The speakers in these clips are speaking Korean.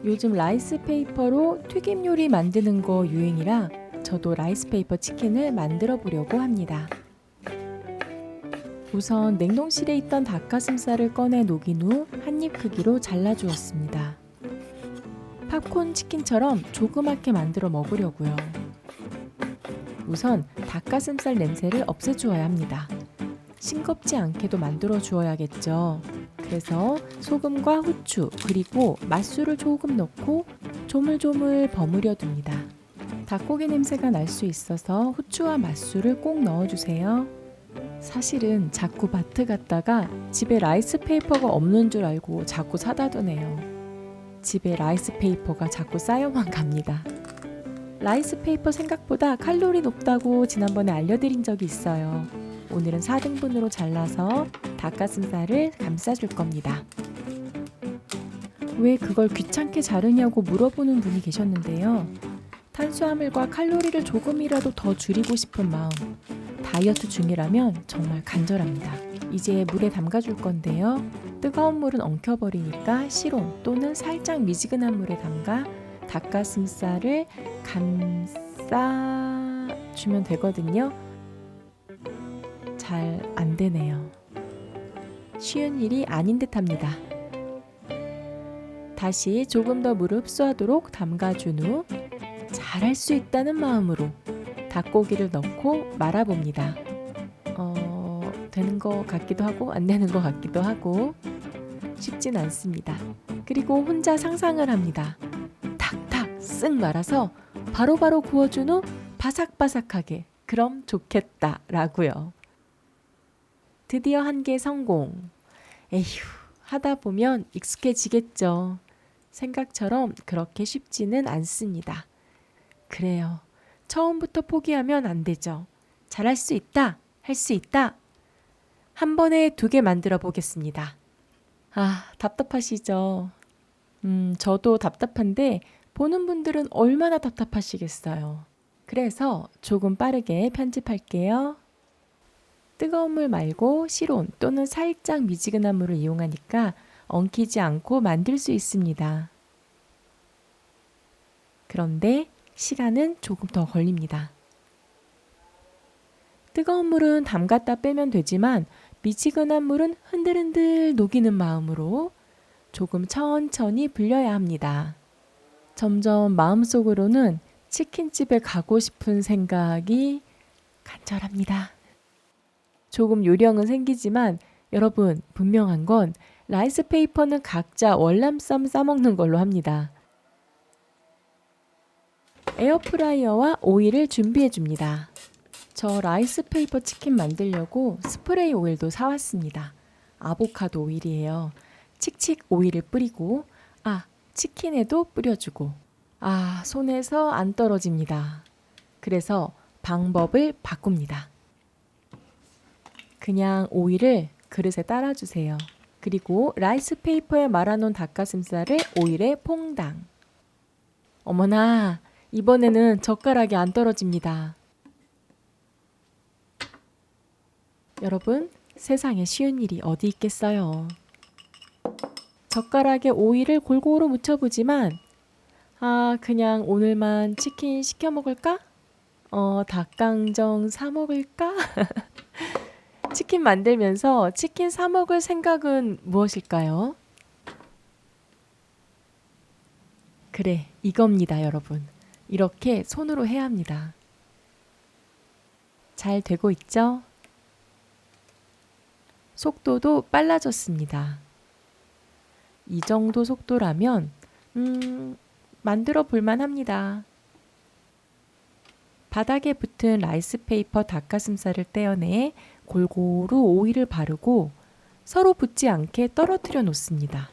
요즘 라이스페이퍼로 튀김 요리 만드는 거 유행이라 저도 라이스페이퍼 치킨을 만들어 보려고 합니다. 우선 냉동실에 있던 닭가슴살을 꺼내 녹인 후 한 입 크기로 잘라주었습니다. 팝콘 치킨처럼 조그맣게 만들어 먹으려고요. 우선 닭가슴살 냄새를 없애주어야 합니다. 싱겁지 않게도 만들어 주어야겠죠. 그래서 소금과 후추 그리고 맛술을 조금 넣고 조물조물 버무려 둡니다. 닭고기 냄새가 날 수 있어서 후추와 맛술을 꼭 넣어주세요. 사실은 자꾸 마트 갔다가 집에 라이스페이퍼가 없는 줄 알고 자꾸 사다 두네요. 집에 라이스페이퍼가 자꾸 쌓여만 갑니다. 라이스페이퍼 생각보다 칼로리 높다고 지난번에 알려드린 적이 있어요. 오늘은 4등분으로 잘라서 닭가슴살을 감싸줄 겁니다. 왜 그걸 귀찮게 자르냐고 물어보는 분이 계셨는데요. 탄수화물과 칼로리를 조금이라도 더 줄이고 싶은 마음, 다이어트 중이라면 정말 간절합니다. 이제 물에 담가줄 건데요. 뜨거운 물은 엉켜버리니까 실온 또는 살짝 미지근한 물에 담가 닭가슴살을 감싸주면 되거든요. 잘 안 되네요. 쉬운 일이 아닌 듯합니다. 다시 조금 더 물을 흡수하도록 담가준 후 잘할 수 있다는 마음으로 닭고기를 넣고 말아봅니다. 되는 것 같기도 하고 안 되는 것 같기도 하고 쉽진 않습니다. 그리고 혼자 상상을 합니다. 탁탁 쓱 말아서 바로바로 구워준 후 바삭바삭하게 그럼 좋겠다 라고요. 드디어 한 개 성공. 에휴, 하다 보면 익숙해지겠죠. 생각처럼 그렇게 쉽지는 않습니다. 그래요. 처음부터 포기하면 안 되죠. 잘할 수 있다. 할 수 있다. 한 번에 2개 만들어 보겠습니다. 아, 답답하시죠? 저도 답답한데 보는 분들은 얼마나 답답하시겠어요. 그래서 조금 빠르게 편집할게요. 뜨거운 물 말고 실온 또는 살짝 미지근한 물을 이용하니까 엉키지 않고 만들 수 있습니다. 그런데 시간은 조금 더 걸립니다. 뜨거운 물은 담갔다 빼면 되지만 미지근한 물은 흔들흔들 녹이는 마음으로 조금 천천히 불려야 합니다. 점점 마음속으로는 치킨집에 가고 싶은 생각이 간절합니다. 조금 요령은 생기지만 여러분 분명한 건 라이스페이퍼는 각자 월남쌈 싸먹는 걸로 합니다. 에어프라이어와 오일을 준비해 줍니다. 저 라이스페이퍼 치킨 만들려고 스프레이 오일도 사왔습니다. 아보카도 오일이에요. 칙칙 오일을 뿌리고 치킨에도 뿌려주고 손에서 안 떨어집니다. 그래서 방법을 바꿉니다. 그냥 오일을 그릇에 따라주세요. 그리고 라이스페이퍼에 말아놓은 닭가슴살을 오일에 퐁당. 어머나, 이번에는 젓가락이 안 떨어집니다. 여러분, 세상에 쉬운 일이 어디 있겠어요. 젓가락에 오일을 골고루 묻혀보지만 그냥 오늘만 치킨 시켜 먹을까? 닭강정 사 먹을까? 치킨 만들면서 치킨 사 먹을 생각은 무엇일까요? 그래, 이겁니다, 여러분. 이렇게 손으로 해야 합니다. 잘 되고 있죠? 속도도 빨라졌습니다. 이 정도 속도라면 만들어 볼만 합니다. 바닥에 붙은 라이스페이퍼 닭가슴살을 떼어내 골고루 오일을 바르고 서로 붙지 않게 떨어뜨려 놓습니다.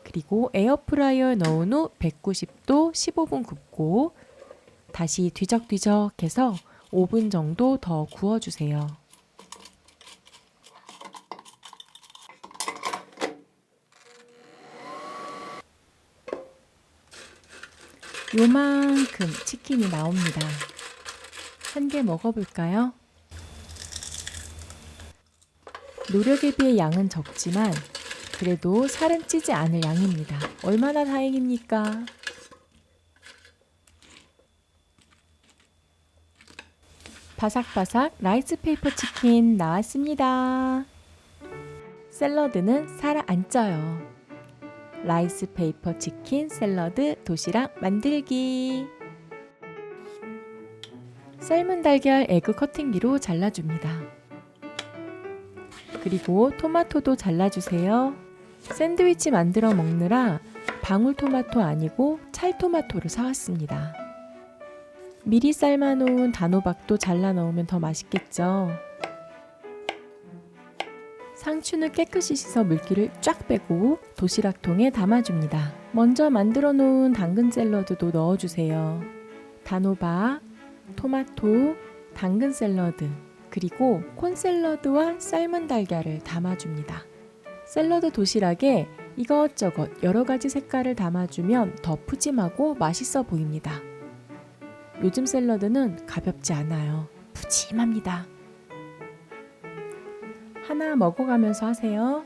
그리고 에어프라이어에 넣은 후 190도 15분 굽고 다시 뒤적뒤적 해서 5분 정도 더 구워주세요. 요만큼 치킨이 나옵니다. 한 개 먹어볼까요? 노력에 비해 양은 적지만 그래도 살은 찌지 않을 양입니다. 얼마나 다행입니까? 바삭바삭 라이스페이퍼 치킨 나왔습니다. 샐러드는 살 안 쪄요. 라이스페이퍼 치킨 샐러드 도시락 만들기. 삶은 달걀 에그 커팅기로 잘라줍니다. 그리고 토마토도 잘라주세요. 샌드위치 만들어 먹느라 방울토마토 아니고 찰토마토를 사왔습니다. 미리 삶아놓은 단호박도 잘라 넣으면 더 맛있겠죠. 상추는 깨끗이 씻어 물기를 쫙 빼고 도시락통에 담아줍니다. 먼저 만들어 놓은 당근 샐러드도 넣어주세요. 단호박, 토마토, 당근 샐러드, 그리고 콘 샐러드와 삶은 달걀을 담아줍니다. 샐러드 도시락에 이것저것 여러 가지 색깔을 담아주면 더 푸짐하고 맛있어 보입니다. 요즘 샐러드는 가볍지 않아요. 푸짐합니다. 하나 먹어가면서 하세요.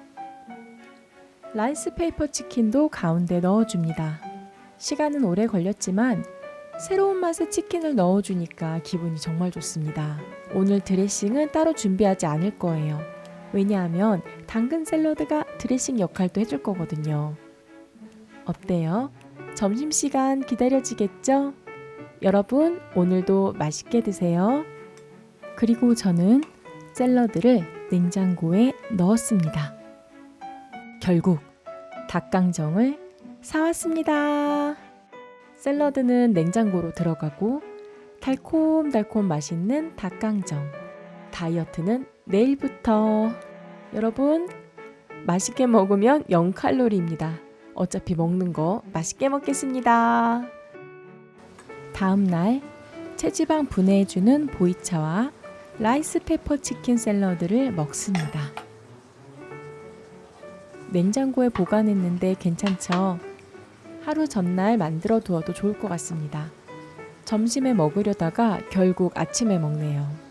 라이스페이퍼 치킨도 가운데 넣어줍니다. 시간은 오래 걸렸지만 새로운 맛의 치킨을 넣어주니까 기분이 정말 좋습니다. 오늘 드레싱은 따로 준비하지 않을 거예요. 왜냐하면 당근 샐러드가 드레싱 역할도 해줄 거거든요. 어때요? 점심시간 기다려지겠죠? 여러분, 오늘도 맛있게 드세요. 그리고 저는 샐러드를 냉장고에 넣었습니다. 결국 닭강정을 사왔습니다. 샐러드는 냉장고로 들어가고 달콤달콤 맛있는 닭강정. 다이어트는 내일부터. 여러분, 맛있게 먹으면 0칼로리입니다. 어차피 먹는 거 맛있게 먹겠습니다. 다음날 체지방 분해해주는 보이차와 라이스페퍼 치킨 샐러드를 먹습니다. 냉장고에 보관했는데 괜찮죠? 하루 전날 만들어 두어도 좋을 것 같습니다. 점심에 먹으려다가 결국 아침에 먹네요.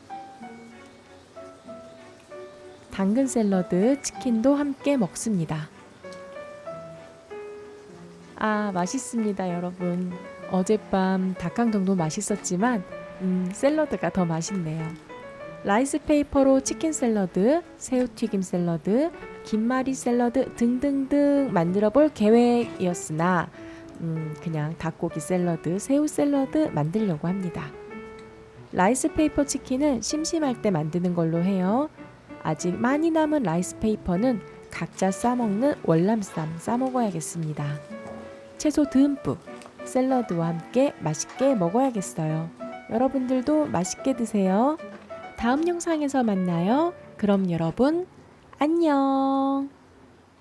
당근 샐러드, 치킨도 함께 먹습니다. 아, 맛있습니다, 여러분. 어젯밤 닭강정도 맛있었지만 샐러드가 더 맛있네요. 라이스페이퍼로 치킨 샐러드, 새우튀김 샐러드, 김말이 샐러드 등등등 만들어 볼 계획이었으나 그냥 닭고기 샐러드, 새우 샐러드 만들려고 합니다. 라이스페이퍼 치킨은 심심할 때 만드는 걸로 해요. 아직 많이 남은 라이스페이퍼는 각자 싸먹는 월남쌈 싸먹어야겠습니다. 채소 듬뿍 샐러드와 함께 맛있게 먹어야겠어요. 여러분들도 맛있게 드세요. 다음 영상에서 만나요. 그럼 여러분, 안녕.